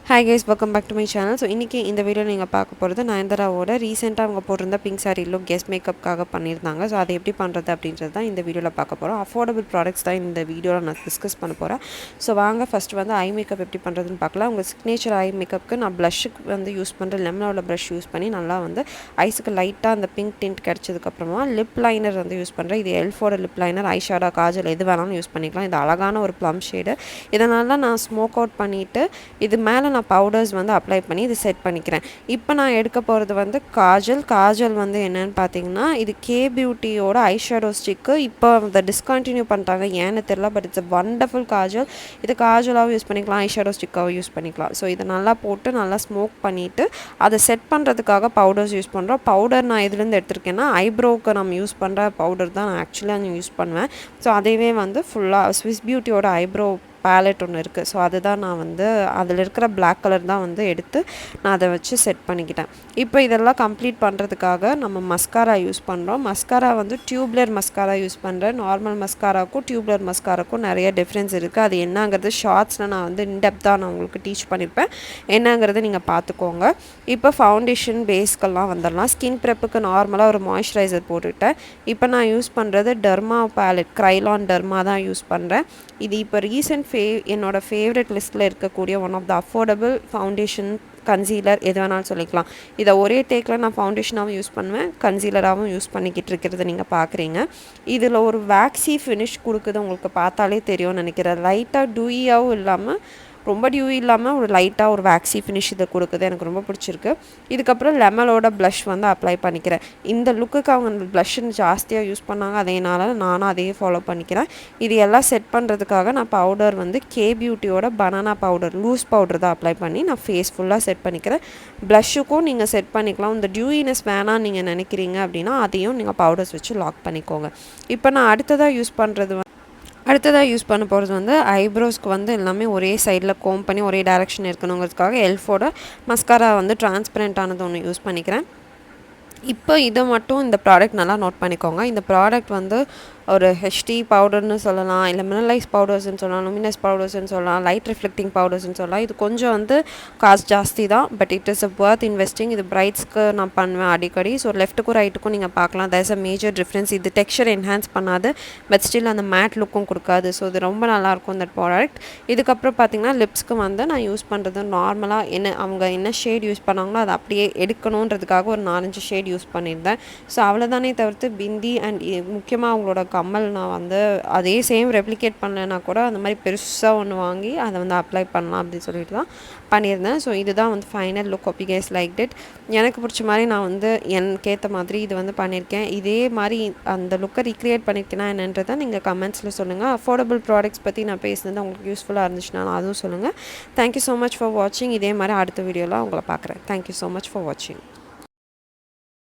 Hi guys, welcome back to my channel. So இன்னைக்கு இந்த video நீங்க பார்க்க போறது நயன்தாராவோட ரீசெண்டா அவங்க போட்டிருந்த pink saree look guest makeup காக பண்ணிருந்தாங்க. சோ அதை எப்படி பண்றது அப்படின்றது தான் இந்த வீடியோல பார்க்க போறோம். அஃபோர்டபிள் ப்ராடக்ட்ஸ் தான் இந்த வீடியோல நான் டிஸ்கஸ் பண்ண போறேன். சோ வாங்க ஃபர்ஸ்ட் வந்து ஐ மேக்கப் எப்படி பண்றதுன்னு பார்க்கலாம். உங்க சிக்னேச்சர் ஐ மேக்கப்க்கு நான் blushக்கு வந்து யூஸ் பண்ற லெமனோட brush யூஸ் பண்ணி நல்லா வந்து ஐஸ்க்கு லைட்டா அந்த பிங்க் டிண்ட் கிடைச்சதுக்கு அப்புறமா லிப் லைனர் வந்து யூஸ் பண்றேன். இது எல்ஃபோட lip liner, eye shadow, kajal எது வேணாலும் யூஸ் பண்ணிக்கலாம். இது அழகான ஒரு plum shade. இதனால நான் ஸ்மோக் அவுட் பண்ணிட்டு இது மேல நான் பவுடர்ஸ் வந்து அப்ளை பண்ணி இது செட் பண்ணிக்கிறேன். இப்போ நான் எடுக்க போகிறது வந்து காஜல் வந்து என்னன்னு பார்த்தீங்கன்னா இது கே பியூட்டியோட ஐ ஷேடோ ஸ்டிக்கு. இப்போ அதை டிஸ்கண்டினியூ பண்ணிட்டாங்க, ஏன்னு தெரியல. But it's wonderful Kajal. இது காஜலாகவும் யூஸ் பண்ணிக்கலாம், ஐ ஷேடோ ஸ்டிக்காகவும் யூஸ் பண்ணிக்கலாம். ஸோ இதை நல்லா போட்டு நல்லா ஸ்மோக் பண்ணிவிட்டு அதை செட் பண்ணுறதுக்காக பவுடர்ஸ் யூஸ் பண்ணுறோம். பவுடர் நான் இதுலேருந்து எடுத்திருக்கேன்னா ஐப்ரோவுக்கு நம்ம யூஸ் பண்ணுற பவுடர் தான் நான் ஆக்சுவலாக யூஸ் பண்ணுவேன். ஸோ அதைவே வந்து ஃபுல்லாக ஸ்விஸ் பியூட்டியோட ஐப்ரோ பேலட் ஒன்று இருக்குது. ஸோ அதுதான் நான் வந்து அதில் இருக்கிற பிளாக் கலர் தான் வந்து எடுத்து நான் அதை வச்சு செட் பண்ணிக்கிட்டேன். இப்போ இதெல்லாம் கம்ப்ளீட் பண்ணுறதுக்காக நம்ம மஸ்காரா யூஸ் பண்ணுறோம். மஸ்காரா வந்து டியூப்லர் மஸ்காரா யூஸ் பண்ணுறேன். நார்மல் மஸ்காராக்கும் டியூப்லர் மஸ்காராக்கும் நிறைய டிஃப்ரென்ஸ் இருக்குது. அது என்னங்கிறது ஷார்ட்ஸில் நான் வந்து இன்டெப்த்தாக நான் உங்களுக்கு டீச் பண்ணியிருப்பேன். என்னங்கிறது நீங்கள் பார்த்துக்கோங்க. இப்போ ஃபவுண்டேஷன் பேஸ்க்கெல்லாம் வந்துடலாம். ஸ்கின் ப்ரெப்புக்கு நார்மலாக ஒரு மாய்ஸ்சரைசர் போட்டுவிட்டேன். இப்போ நான் யூஸ் பண்ணுறது டெர்மா பேலட், க்ரைலான் டெர்மா தான் யூஸ் பண்ணுறேன். இது இப்போ ரீசெண்ட் என்னோட ஃபேவரட் லிஸ்ட்டில் இருக்கக்கூடிய one of the affordable foundation, concealer எது வேணாலும் சொல்லிக்கலாம். இதை ஒரே டேக்கில் நான் ஃபவுண்டேஷனாகவும் யூஸ் பண்ணுவேன், கன்சீலராகவும் யூஸ் பண்ணிக்கிட்டு இருக்கிறது நீங்கள் பார்க்குறீங்க. இதில் ஒரு வேக்ஸி ஃபினிஷ் கொடுக்குது, உங்களுக்கு பார்த்தாலே தெரியும்னு நினைக்கிறேன். லைட்டாக டூயியாகவும் இல்லாமல் ரொம்ப டியூ இல்லாமல் ஒரு லைட்டாக ஒரு வேக்ஸி ஃபினிஷ் இதை கொடுக்குது, எனக்கு ரொம்ப பிடிச்சிருக்கு. இதுக்கப்புறம் லெமனோட ப்ளஷ் வந்து அப்ளை பண்ணிக்கிறேன். இந்த லுக்குக்கு அவங்க அந்த ப்ளஷ்ஷுன்னு ஜாஸ்தியாக யூஸ் பண்ணாங்க, அதேனால நானும் அதையே ஃபாலோ பண்ணிக்கிறேன். இது எல்லாம் செட் பண்ணுறதுக்காக நான் பவுடர் வந்து கே பியூட்டியோட பனானா பவுடர், லூஸ் பவுடர் தான் அப்ளை பண்ணி நான் ஃபேஸ் ஃபுல்லாக செட் பண்ணிக்கிறேன். ப்ளஷ்ஷுக்கும் நீங்கள் செட் பண்ணிக்கலாம். இந்த டியூயினஸ் வேணான்னு நீங்கள் நினைக்கிறீங்க அப்படின்னா அதையும் நீங்கள் பவுடர்ஸ் வச்சு லாக் பண்ணிக்கோங்க. இப்போ நான் அடுத்ததாக யூஸ் பண்ண போகிறது வந்து ஐப்ரோஸ்க்கு வந்து எல்லாமே ஒரே சைடில் கோம் பண்ணி ஒரே டைரெக்ஷன் இருக்கணுங்கிறதுக்காக எல்ஃபோட மஸ்காரா வந்து டிரான்ஸ்பரண்ட்டானது ஒன்று யூஸ் பண்ணிக்கிறேன். இப்போ இதை மட்டும் இந்த ப்ராடக்ட் நல்லா நோட் பண்ணிக்கோங்க. இந்த ப்ராடக்ட் வந்து ஒரு ஹெச்டி பவுடர்னு சொல்லலாம், இல்லை மினரலைஸ் பவுடர்ஸ்ன்னு சொல்லலாம், லுமினஸ் பவுடர்ஸ்ன்னு சொல்லலாம், லைட் ரிஃப்ளெக்டிங் பவுடர்ஸ்ன்னு சொல்லலாம். இது கொஞ்சம் வந்து காஸ்ட் ஜாஸ்தி தான், but it is a worth investing. இது பிரைட்ஸ்க்கு நான் பண்ணுவேன் அடிக்கடி. ஸோ லெஃப்ட்டுக்கும் ரைட்டுக்கும் நீங்கள் பார்க்கலாம், தேர்ஸ் அ மேஜர் டிஃப்ரென்ஸ். இது டெக்ஸ்சர் என்ஹான்ஸ் பண்ணாது, பட் ஸ்டில் அந்த மேட் லுக்கும் கொடுக்காது. ஸோ இது ரொம்ப நல்லாயிருக்கும் இந்த ப்ராடக்ட். இதுக்கப்புறம் பார்த்திங்கன்னா லிப்ஸ்க்கு வந்து நான் யூஸ் பண்ணுறது நார்மலாக அவங்க என்ன ஷேட் யூஸ் பண்ணாங்களோ அதை அப்படியே எடுக்கணுன்றதுக்காக ஒரு 4-5 ஷேட் யூஸ் பண்ணியிருந்தேன். ஸோ அவ்வளோதானே தவிர்த்து பிந்தி அண்ட் முக்கியமாக அவங்களோட கம்மல் நான் வந்து அதே சேம் ரெப்ளிகேட் பண்ணலைன்னா கூட அந்த மாதிரி பெருசாக ஒன்று வாங்கி அதை வந்து அப்ளை பண்ணலாம் அப்படின்னு சொல்லிட்டு தான் பண்ணியிருந்தேன். ஸோ இதுதான் வந்து final look. Hope you guys liked it. எனக்கு பிடிச்ச மாதிரி நான் வந்து எனக்கேற்ற மாதிரி இது வந்து பண்ணியிருக்கேன். இதே மாதிரி அந்த லுக்கை ரீக்ரியேட் பண்ணியிருக்கேன்னா என்னன்றதை நீங்கள் கமெண்ட்ஸில் சொல்லுங்கள். அஃபோர்டபுள் ப்ராடக்ட்ஸ் பற்றி நான் பேசுனது உங்களுக்கு யூஸ்ஃபுல்லாக இருந்துச்சுன்னா அதுவும் சொல்லுங்கள். தேங்க்யூ ஸோ மச் ஃபார் வாட்சிங். இதே மாதிரி அடுத்த வீடியோவில் உங்களை பார்க்குறேன். தேங்க்யூ ஸோ மச் ஃபார் வாட்சிங்.